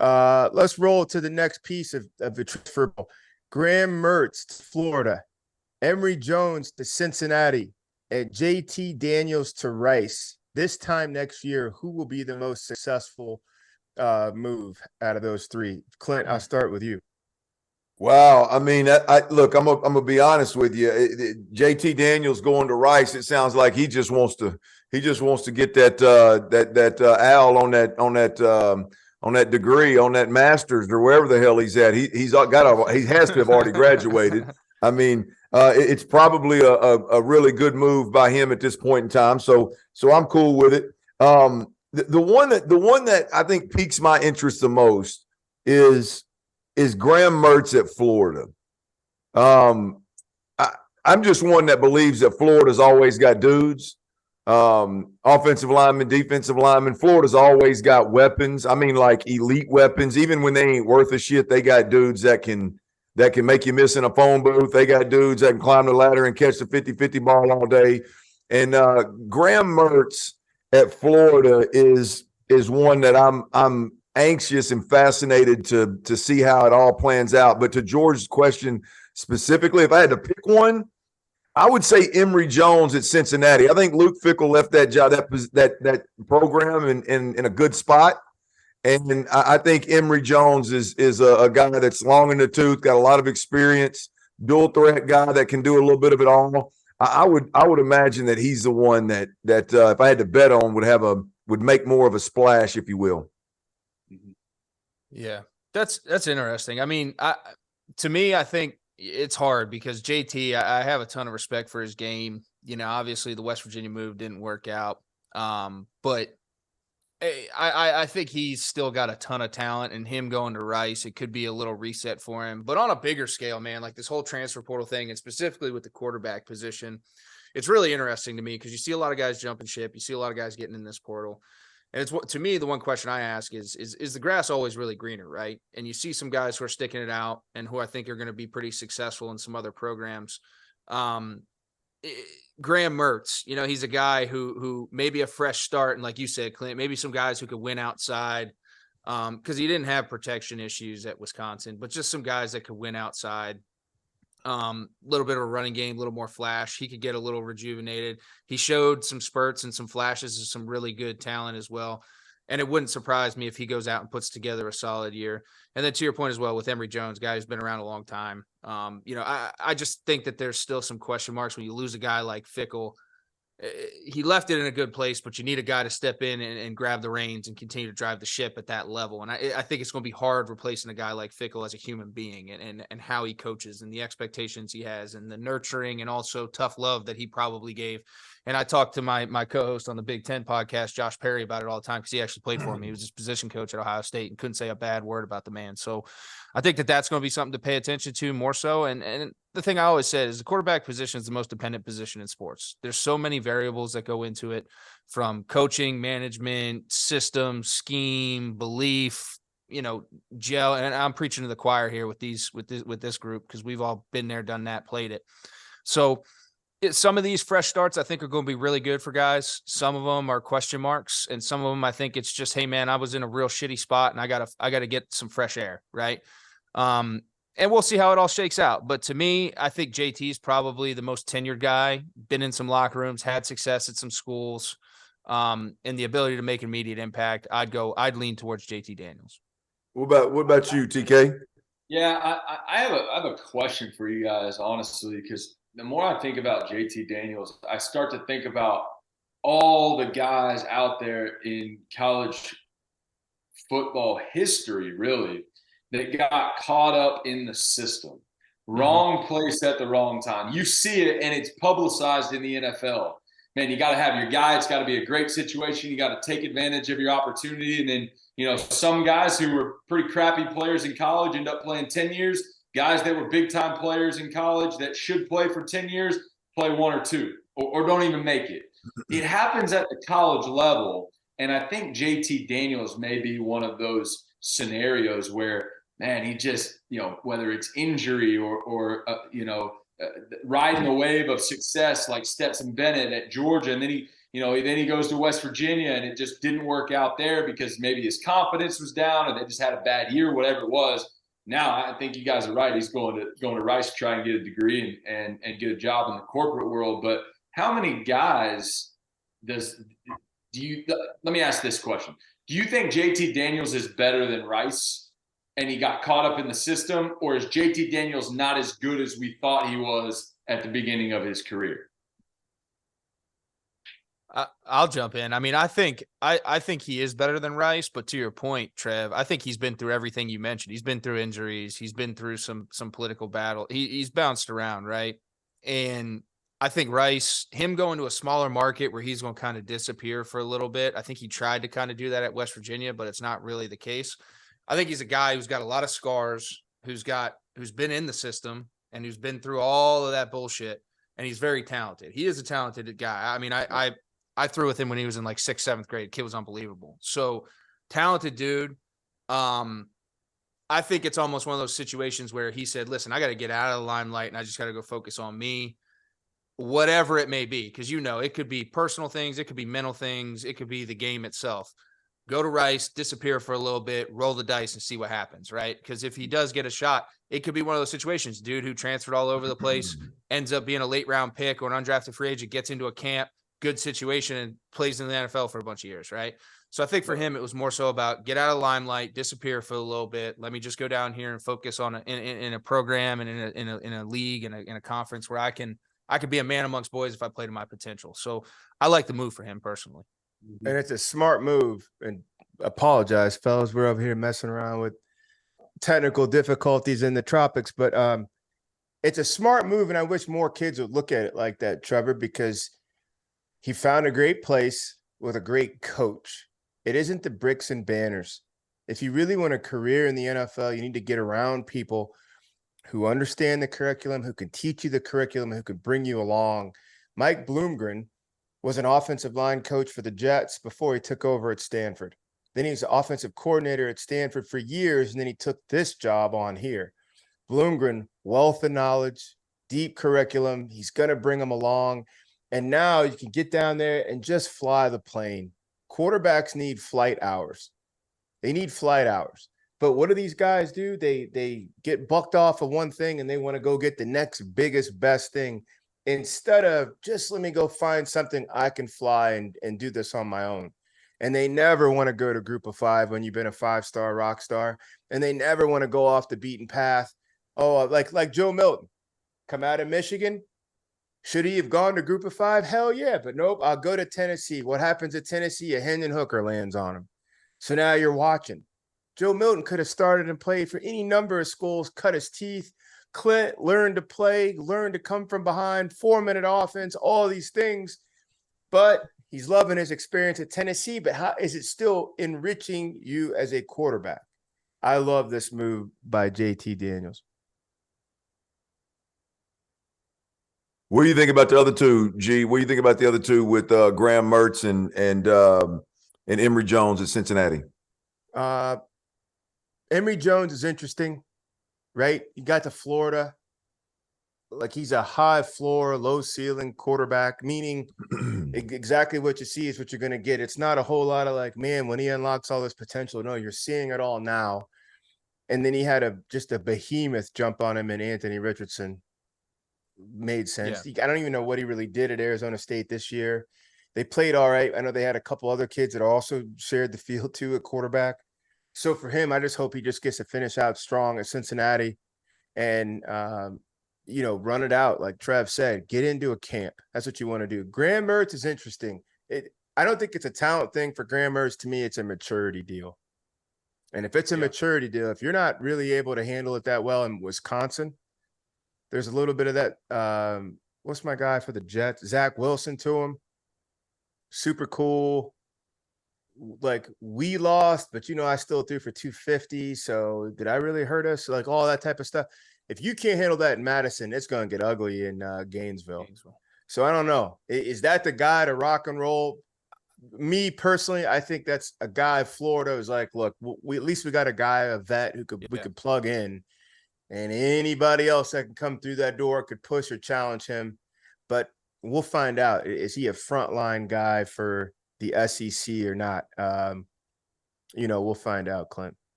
Let's roll to the next piece of the transfer portal. Graham Mertz to Florida, Emory Jones to Cincinnati, and JT Daniels to Rice. This time next year, who will be the most successful move out of those three? Clint, I'll start with you. Wow, I mean, look. I'm gonna be honest with you. JT Daniels going to Rice. It sounds like he just wants to get that Al on that degree, on that master's or wherever the hell he's at. He has to have already graduated. I mean, it's probably a really good move by him at this point in time. So I'm cool with it. The one that I think piques my interest the most is Graham Mertz at Florida. I'm just one that believes that Florida's always got dudes, offensive linemen, defensive linemen. Florida's always got weapons. I mean, like elite weapons. Even when they ain't worth a shit, they got dudes that can make you miss in a phone booth. They got dudes that can climb the ladder and catch the 50-50 ball all day. And Graham Mertz at Florida is one that I'm anxious and fascinated to see how it all plans out. But to George's question specifically, if I had to pick one, I would say Emory Jones at Cincinnati. I think Luke Fickell left that job, that program in a good spot. And I think Emory Jones is a guy that's long in the tooth, got a lot of experience, dual threat guy that can do a little bit of it all. I would imagine that he's the one that if I had to bet on would make more of a splash, if you will. Yeah, that's interesting. I mean, to me, I think it's hard because JT, I have a ton of respect for his game. You know, obviously the West Virginia move didn't work out, but I think he's still got a ton of talent, and him going to Rice, it could be a little reset for him. But on a bigger scale, man, like this whole transfer portal thing, and specifically with the quarterback position, it's really interesting to me because you see a lot of guys jumping ship. You see a lot of guys getting in this portal. And it's to me, the one question I ask is the grass always really greener, right? And you see some guys who are sticking it out and who I think are going to be pretty successful in some other programs. Graham Mertz, you know, he's a guy who maybe a fresh start. And like you said, Clint, maybe some guys who could win outside because he didn't have protection issues at Wisconsin, but just some guys that could win outside. Little bit of a running game, a little more flash. He could get a little rejuvenated. He showed some spurts and some flashes of some really good talent as well. And it wouldn't surprise me if he goes out and puts together a solid year. And then to your point as well with Emory Jones, guy who's been around a long time. You know, I just think that there's still some question marks when you lose a guy like Fickell. He left it in a good place, but you need a guy to step in and grab the reins and continue to drive the ship at that level. And I think it's going to be hard replacing a guy like Fickell as a human being and how he coaches and the expectations he has and the nurturing and also tough love that he probably gave. And I talked to my co-host on the Big Ten podcast, Josh Perry, about it all the time because he actually played for him. He was his position coach at Ohio State and couldn't say a bad word about the man. So I think that's going to be something to pay attention to more so. And the thing I always said is the quarterback position is the most dependent position in sports. There's so many variables that go into it, from coaching, management, system, scheme, belief, you know, gel. And I'm preaching to the choir here with this group because we've all been there, done that, played it. So some of these fresh starts I think are going to be really good for guys. Some of them are question marks, and some of them I think it's just, hey man, I was in a real shitty spot and I gotta get some fresh air, right? And we'll see how it all shakes out. But to me, I think JT is probably the most tenured guy, been in some locker rooms, had success at some schools, and the ability to make immediate impact. I'd lean towards JT Daniels. What about you, TK? Yeah, I have a question for you guys, honestly, because the more I think about JT Daniels, I start to think about all the guys out there in college football history, really, that got caught up in the system. Wrong place at the wrong time. You see it, and it's publicized in the NFL. Man, you got to have your guy. It's got to be a great situation. You got to take advantage of your opportunity. And then, you know, some guys who were pretty crappy players in college end up playing 10 years. Guys that were big-time players in college that should play for 10 years play 1 or 2 or don't even make it. It happens at the college level, and I think JT Daniels may be one of those scenarios where, man, he just, you know, whether it's injury or riding a wave of success like Stetson Bennett at Georgia, and then then he goes to West Virginia and it just didn't work out there because maybe his confidence was down or they just had a bad year, whatever it was. Now I think you guys are right. He's going to Rice to try and get a degree and get a job in the corporate world. But how many guys let me ask this question. Do you think JT Daniels is better than Rice and he got caught up in the system, or is JT Daniels not as good as we thought he was at the beginning of his career? I'll jump in. I mean, I think he is better than Rice, but to your point, Trev, I think he's been through everything you mentioned. He's been through injuries. He's been through some political battle. He's bounced around, right? And I think Rice, him going to a smaller market where he's going to kind of disappear for a little bit. I think he tried to kind of do that at West Virginia, but it's not really the case. I think he's a guy who's got a lot of scars, who's been in the system and who's been through all of that bullshit. And he's very talented. He is a talented guy. I mean, I threw with him when he was in like 6th, 7th grade. Kid was unbelievable. So talented dude. I think it's almost one of those situations where he said, listen, I got to get out of the limelight and I just got to go focus on me, whatever it may be. Cause it could be personal things. It could be mental things. It could be the game itself. Go to Rice, disappear for a little bit, roll the dice and see what happens. Right. Cause if he does get a shot, it could be one of those situations, dude who transferred all over the place, ends up being a late round pick or an undrafted free agent, gets into a camp, good situation and plays in the NFL for a bunch of years. Right. So I think for him, it was more so about get out of the limelight, disappear for a little bit. Let me just go down here and focus on in a program and in a league and in a conference where I could be a man amongst boys if I played to my potential. So I like the move for him personally. And it's a smart move. And apologize, fellas. We're over here messing around with technical difficulties in the tropics, but it's a smart move. And I wish more kids would look at it like that, Trevor, because he found a great place with a great coach. It isn't the bricks and banners. If you really want a career in the NFL, you need to get around people who understand the curriculum, who can teach you the curriculum, who can bring you along. Mike Bloomgren was an offensive line coach for the Jets before he took over at Stanford. Then he was the offensive coordinator at Stanford for years, and then he took this job on here. Bloomgren, wealth of knowledge, deep curriculum. He's going to bring them along. And now you can get down there and just fly the plane. Quarterbacks need flight hours. They need flight hours. But what do these guys do? They get bucked off of one thing and they want to go get the next biggest, best thing instead of just let me go find something I can fly and do this on my own. And they never want to go to Group of Five when you've been a 5-star rock star. And they never want to go off the beaten path. Oh, like Joe Milton, come out of Michigan. Should he have gone to Group of Five? Hell yeah, but nope, I'll go to Tennessee. What happens at Tennessee? A Hendon Hooker lands on him. So now you're watching. Joe Milton could have started and played for any number of schools, cut his teeth, learned to play, learned to come from behind, 4-minute offense, all these things. But he's loving his experience at Tennessee, but how is it still enriching you as a quarterback? I love this move by JT Daniels. What do you think about the other two, G? What do you think about the other two with Graham Mertz and Emory Jones at Cincinnati? Emory Jones is interesting, right? You got to Florida. Like he's a high floor, low ceiling quarterback, meaning exactly what you see is what you're going to get. It's not a whole lot of like, man, when he unlocks all this potential. No, you're seeing it all now. And then he had just a behemoth jump on him in Anthony Richardson. Made sense. Yeah. I don't even know what he really did at Arizona State this year. They played all right. I know they had a couple other kids that also shared the field too at quarterback. So for him, I just hope he just gets to finish out strong at Cincinnati and, run it out. Like Trev said, get into a camp. That's what you want to do. Graham Mertz is interesting. I don't think it's a talent thing for Graham Mertz. To me, it's a maturity deal. And if it's a maturity deal, if you're not really able to handle it that well in Wisconsin, there's a little bit of that. What's my guy for the Jets? Zach Wilson to him. Super cool. Like we lost, but I still threw for 250. So did I really hurt us? Like all that type of stuff. If you can't handle that in Madison, it's going to get ugly in Gainesville. So I don't know. Is that the guy to rock and roll? Me personally, I think that's a guy. Florida is like, look, we at least we got a guy, a vet we could plug in. And anybody else that can come through that door could push or challenge him. But we'll find out. Is he a frontline guy for the SEC or not? We'll find out, Clint.